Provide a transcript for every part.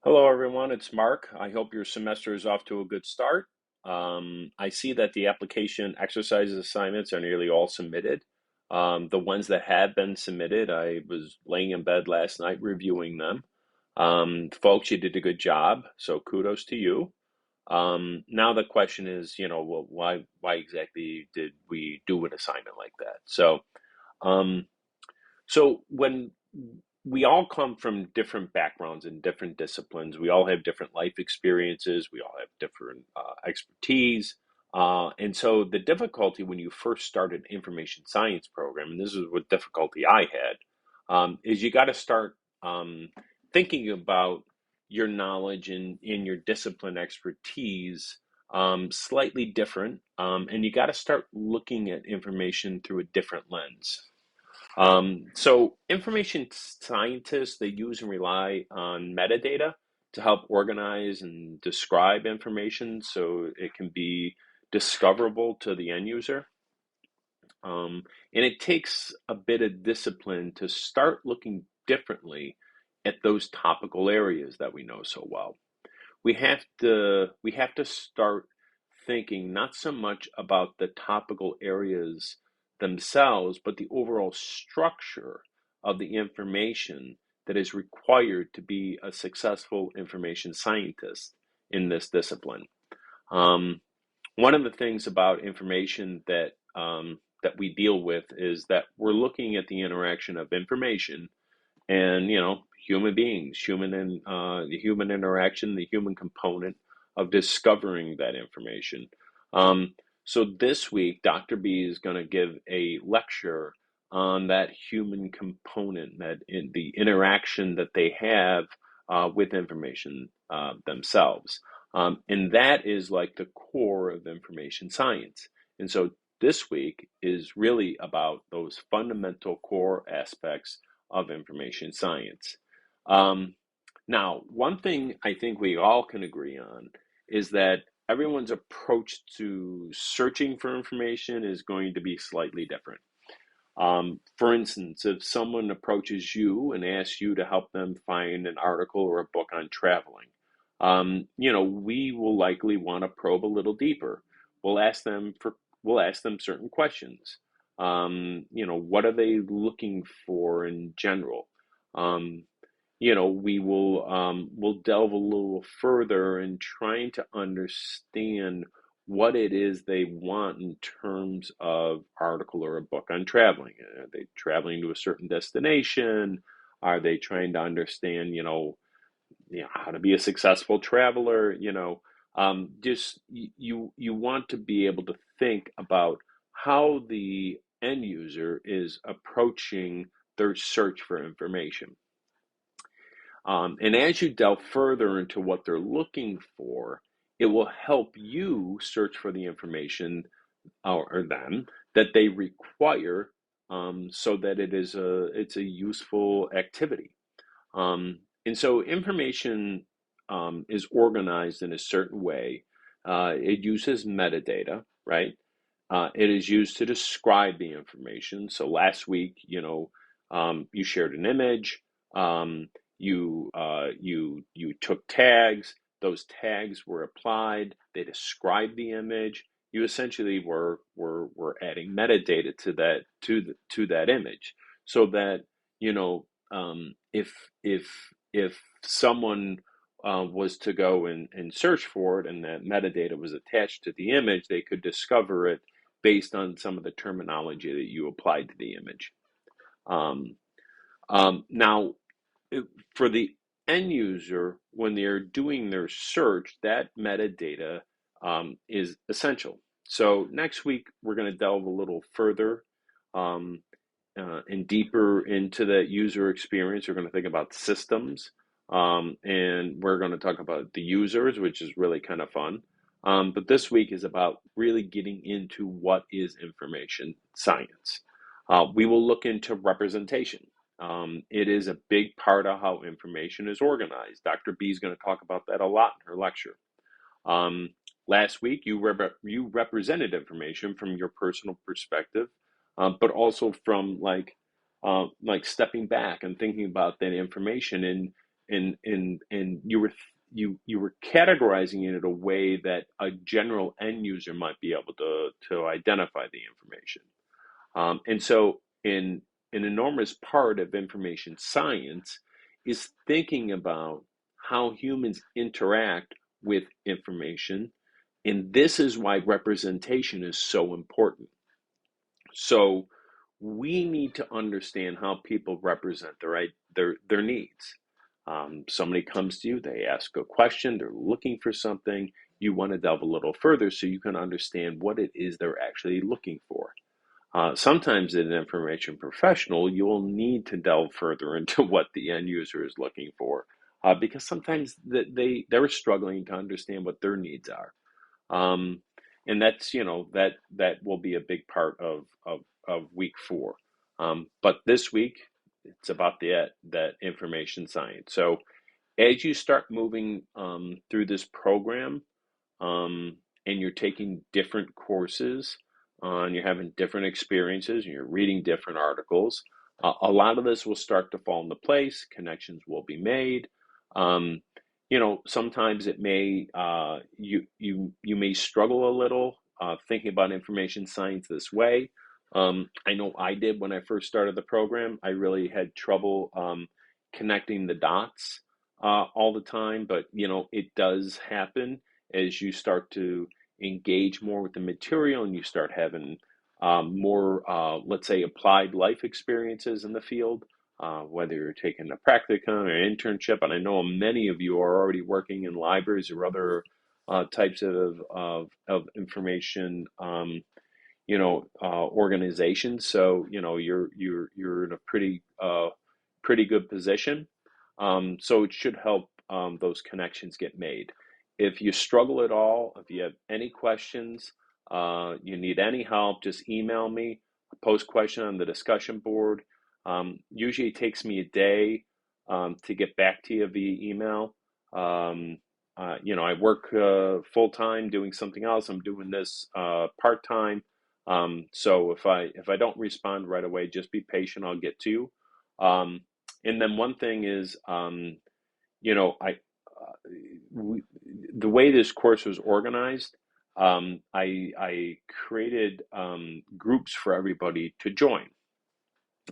Hello, everyone. It's Mark. I hope your semester is off to a good start. I see that the application exercises assignments are nearly all submitted. The ones that have been submitted, I was laying in bed last night reviewing them. Folks, you did a good job, so kudos to you. Now the question is, well, why exactly did we do an assignment like that? Um, so when we all come from different backgrounds and different disciplines, we all have different life experiences, we all have different expertise. And so the difficulty when you first start an information science program, and this is what difficulty I had, is you got to start thinking about your knowledge and in your discipline expertise slightly different. And you got to start looking at information through a different lens. So information scientists, they use and rely on metadata to help organize and describe information so it can be discoverable to the end user. And it takes a bit of discipline to start looking differently at those topical areas that we know so well. We have to start thinking not so much about the topical areas themselves, but the overall structure of the information that is required to be a successful information scientist in this discipline. Um, One of the things about information that we deal with is that we're looking at the interaction of information and human beings, the human interaction, the human component of discovering that information. So this week Dr. B is going to give a lecture on that human component, that in the interaction that they have with information themselves. And that is like the core of information science. And so this week is really about those fundamental core aspects of information science. Um, Now, one thing I think we all can agree on is that everyone's approach to searching for information is going to be slightly different. For instance, if someone approaches you and asks you to help them find an article or a book on traveling, we will likely want to probe a little deeper. We'll ask them for we'll ask them certain questions. What are they looking for in general? Um, we'll delve a little further in trying to understand what it is they want in terms of article or a book on traveling. Are they traveling to a certain destination? Are they trying to understand, how to be a successful traveler? Just you want to be able to think about how the end user is approaching their search for information. And as you delve further into what they're looking for, it will help you search for the information or them that they require, so that it's a useful activity. And so information is organized in a certain way. It uses metadata, right? It is used to describe the information. So last week, you shared an image. Um, you took tags. Those tags were applied. They described the image. You essentially were adding metadata to that image, so that if someone was to go and search for it, and that metadata was attached to the image, they could discover it based on some of the terminology that you applied to the image. Um, Now, for the end user, when they're doing their search, that metadata is essential. So next week, we're going to delve a little further um, and deeper into that user experience. We're going to think about systems, and we're going to talk about the users, which is really kind of fun. But this week is about really getting into what is information science. We will look into representation. It is a big part of how information is organized. Dr. B is going to talk about that a lot in her lecture. Um, Last week, you represented information from your personal perspective, but also from like stepping back and thinking about that information and you were categorizing it in a way that a general end user might be able to identify the information. And so, an enormous part of information science is thinking about how humans interact with information. And this is why representation is so important. So, we need to understand how people represent their needs. Somebody comes to you, they ask a question, they're looking for something. You want to delve a little further so you can understand what it is they're actually looking for. Sometimes, as an information professional, you'll need to delve further into what the end user is looking for, because sometimes they're struggling to understand what their needs are. Um, and that's, that will be a big part of week 4. But this week, it's about that information science. So as you start moving through this program, and you're taking different courses, and you're having different experiences, and you're reading different articles, a lot of this will start to fall into place. Connections will be made. Um, Sometimes it may you may struggle a little thinking about information science this way. I know I did when I first started the program. I really had trouble connecting the dots all the time, but it does happen as you start to engage more with the material and you start having more, let's say, applied life experiences in the field, whether you're taking a practicum or an internship. And I know many of you are already working in libraries or other types of information, organizations. So, you're in a pretty good position. So it should help those connections get made. If you struggle at all, if you have any questions, you need any help, just email me, post question on the discussion board. Usually it takes me a day to get back to you via email. I work full time doing something else. I'm doing this part time. So if I don't respond right away, just be patient. I'll get to you. And then one thing is, I we, the way this course was organized, I created groups for everybody to join,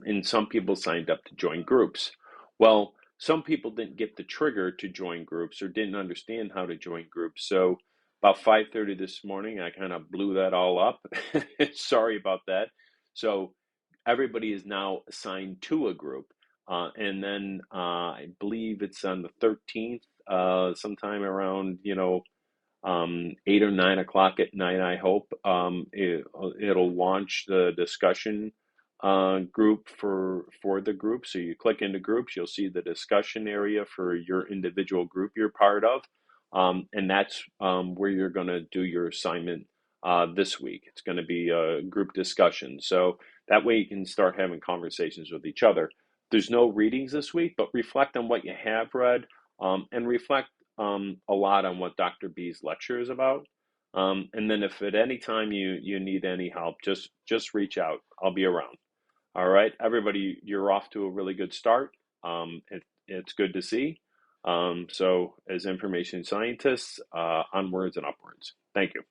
and some people signed up to join groups. Well, some people didn't get the trigger to join groups or didn't understand how to join groups. So about 5:30 this morning, I kind of blew that all up. Sorry about that. So everybody is now assigned to a group. And then I believe it's on the 13th, sometime around, 8 or 9 o'clock at night, I hope. It'll launch the discussion group for the group. So you click into groups, you'll see the discussion area for your individual group you're part of. And that's where you're going to do your assignment this week. It's going to be a group discussion. So that way you can start having conversations with each other. There's no readings this week, but reflect on what you have read, and reflect a lot on what Dr. B's lecture is about. And then if at any time you need any help, just reach out. I'll be around. All right, everybody, you're off to a really good start. It's good to see. So as information scientists, onwards and upwards. Thank you.